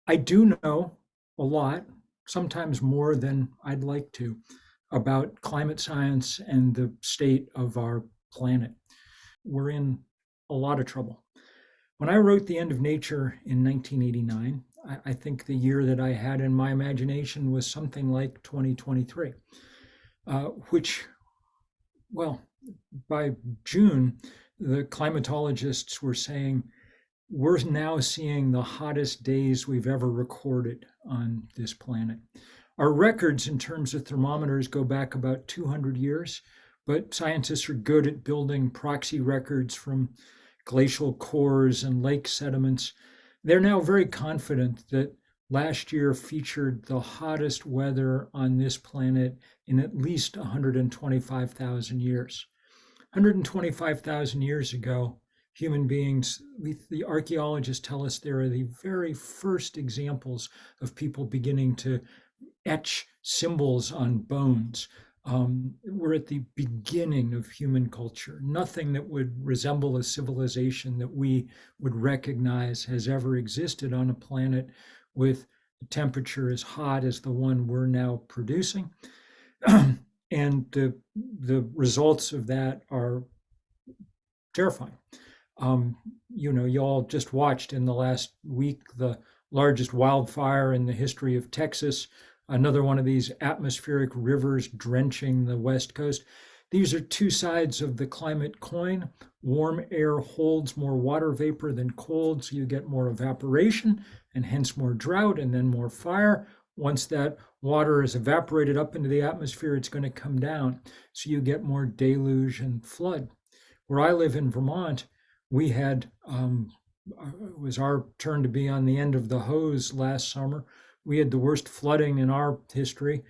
I do know a lot, sometimes more than I'd like to, about climate science and the state of our planet. We're in a lot of trouble. When I wrote The End of Nature in 1989, I think the year that I had in my imagination was something like 2023, which, well, by June, the climatologists were saying we're now seeing the hottest days we've ever recorded on this planet. Our records in terms of thermometers go back about 200 years, but scientists are good at building proxy records from glacial cores and lake sediments. They're now very confident that last year featured the hottest weather on this planet in at least 125,000 years. 125,000 years ago, human beings, the archaeologists tell us there are the very first examples of people beginning to etch symbols on bones. We're at the beginning of human culture. Nothing that would resemble a civilization that we would recognize has ever existed on a planet with a temperature as hot as the one we're now producing. And the results of that are terrifying. You all just watched in the last week the largest wildfire in the history of Texas, another one of these atmospheric rivers drenching the West Coast. These are two sides of the climate coin. Warm air holds more water vapor than cold, so you get more evaporation and hence more drought and then more fire. Once that water is evaporated up into the atmosphere, it's going to come down, so you get more deluge and flood. Where I live in Vermont, we had it was our turn to be on the end of the hose last summer. We had the worst flooding in our history.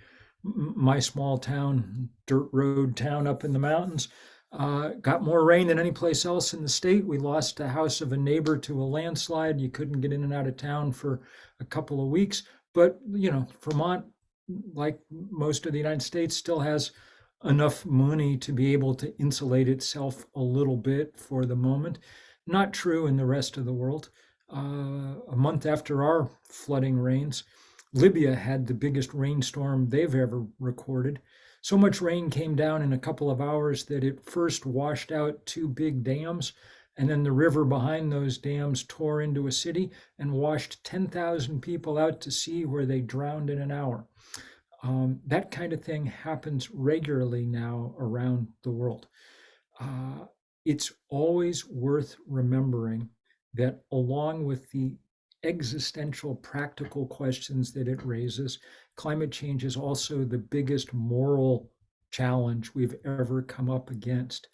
My small town, dirt road town up in the mountains, got more rain than any place else in the state. We lost the house of a neighbor to a landslide. You couldn't get in and out of town for a couple of weeks. But, Vermont, like most of the United States, still has enough money to be able to insulate itself a little bit for the moment. Not true in the rest of the world. A month after our flooding rains, Libya had the biggest rainstorm they've ever recorded. So much rain came down in a couple of hours that it first washed out two big dams, and then the river behind those dams tore into a city and washed 10,000 people out to sea where they drowned in an hour. That kind of thing happens regularly now around the world. It's always worth remembering that along with the existential practical questions that it raises, climate change is also the biggest moral challenge we've ever come up against.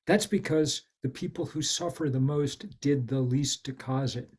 That's because the people who suffer the most did the least to cause it.